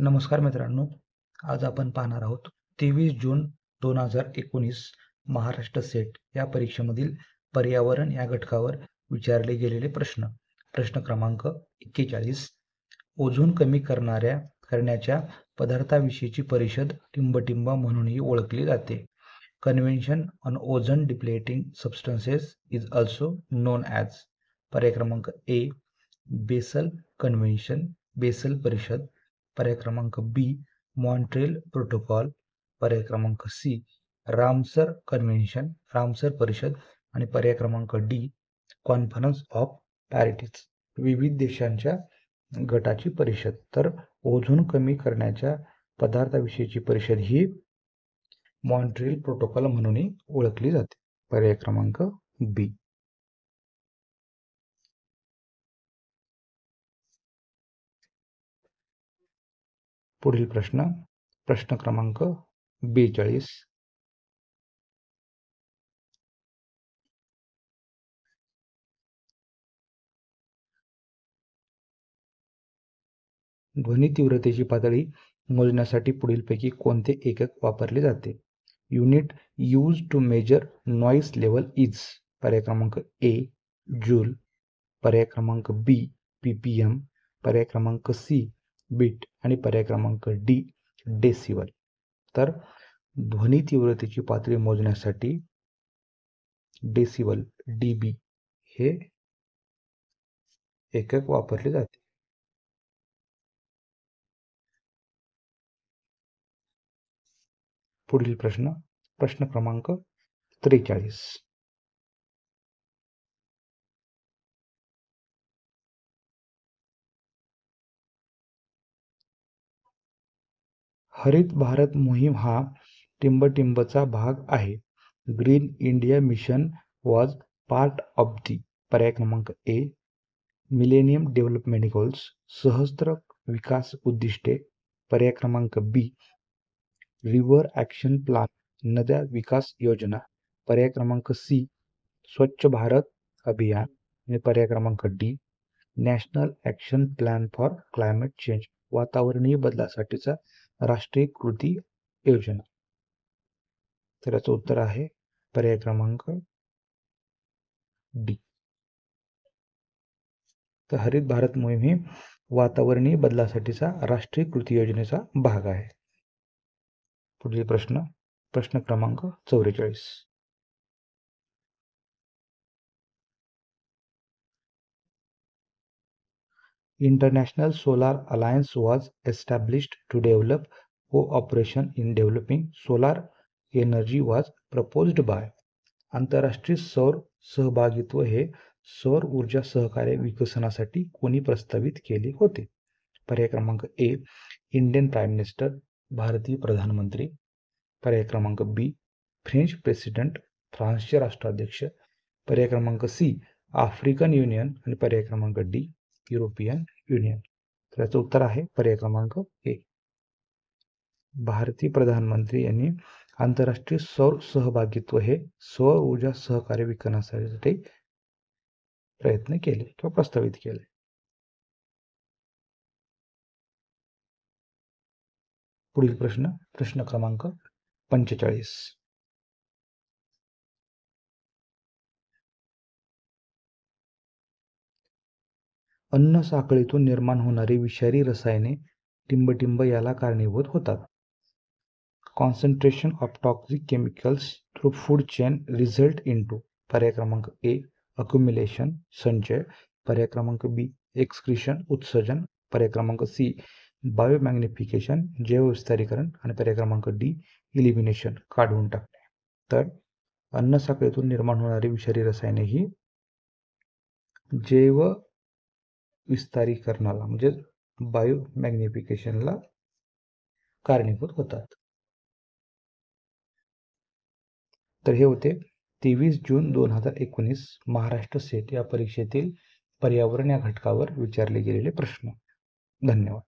नमस्कार मित्रांनो, आज आपण पाहणार आहोत 23 जून 2019 महाराष्ट्र सेट या परीक्षेमधील पर्यावरण या घटकावर विचारले गेलेले प्रश्न. प्रश्न क्रमांक 41. ओझोन कमी करण्याच्या पदार्थाविषयीची परिषद टिंबटिंब म्हणूनही ओळखली जाते. Convention on ozone depleting substances is also non as. पर्याय क्रमांक ए बेसल कन्व्हेन्शन, बेसल परिषद. पर्याय क्रमांक बी मॉन्ट्रियल प्रोटोकॉल. पर्याय क्रमांक सी रामसर कन्व्हेन्शन, रामसर परिषद. आणि पर्याय क्रमांक डी कॉन्फरन्स ऑफ पॅरिस, विविध देशांच्या गटाची परिषद. तर ओझोन कमी करण्याच्या पदार्थाविषयीची परिषद ही मॉन्ट्रियल प्रोटोकॉल म्हणूनही ओळखली जाते. पर्याय क्रमांक बी. पुढील प्रश्न क्रमांक 42. ध्वनी तीव्रतेची पातळी मोजण्यासाठी पुढीलपैकी कोणते एकक वापरले जाते? Unit use to measure noise level is. पर्याय क्रमांक ए जूल. पर्याय क्रमांक बी ppm. पर्याय क्रमांक सी बीट. आणि पर्याय क्रमांक डी डेसिबल. तर ध्वनी तीव्रतेची पातळी मोजण्यासाठी डेसिबल dB हे एकक वापरले जाते. पुढील प्रश्न क्रमांक 43. हरित भारत मोहीम हा टिंबटिंबचा भाग आहे. Green India mission was part of the. पर्याय क्रमांक ए मिलेनियम डेव्हलपमेंट गोल्स, सहस्त्र विकास उद्दिष्टे. पर्याय क्रमांक बी रिव्हर ॲक्शन प्लॅन, नद्या विकास योजना. पर्याय क्रमांक सी स्वच्छ भारत अभियान. आणि पर्याय क्रमांक D national action plan for climate change, वातावरणीय बदलासाठीचा राष्ट्रीय कृती योजना. तर याचं उत्तर आहे पर्याय क्रमांक डी. तर हरित भारत मोहीम ही वातावरणीय बदलासाठीचा राष्ट्रीय कृती योजनेचा भाग आहे. पुढील प्रश्न क्रमांक 44. International Solar Alliance was established to develop cooperation in developing solar energy was proposed by. आंतरराष्ट्रीय सौर सहभागित्व हे सौर ऊर्जा सहकार्य विकसनासाठी कोणी प्रस्तावित केले होते? पर्याय क्रमांक ए इंडियन प्राईम मिनिस्टर, भारतीय प्रधानमंत्री. पर्याय क्रमांक बी फ्रेंच प्रेसिडेंट, फ्रान्सचे राष्ट्राध्यक्ष. पर्याय क्रमांक सी आफ्रिकन युनियन. आणि पर्याय क्रमांक डी युरोपियन युनियन. तर याचं उत्तर आहे पर्याय क्रमांक ए. भारतीय प्रधानमंत्री यांनी आंतरराष्ट्रीय सौर सहभागित्व हे सौर ऊर्जा सहकार्य विकसनासाठी प्रयत्न केले किंवा प्रस्तावित केले. पुढील प्रश्न क्रमांक 45. अन्न साखळीतून निर्माण होणारी विषारी रसायने टिंबटिंब याला कारणीभूत होतात. Concentration of toxic chemicals through food chain result into. पर्याय क्रमांक ए अक्युम्युलेशन, संचय. पर्याय क्रमांक बी एक्सक्रिशन, उत्सर्जन. पर्याय क्रमांक सी बायोमॅग्निफिकेशन, जैवविस्तारीकरण. आणि पर्याय क्रमांक डी इलिमिनेशन, काढून टाकणे. तर अन्न साखळीतून निर्माण होणारी विषारी रसायने ही जैव विस्तारीकरणाला म्हणजे बायोमॅग्निफिकेशनला कारणीभूत होतात. तर हे होते 23 जून 2019 महाराष्ट्र सेट या परीक्षेतील पर्यावरण या घटकावर विचारले गेलेले प्रश्न. धन्यवाद.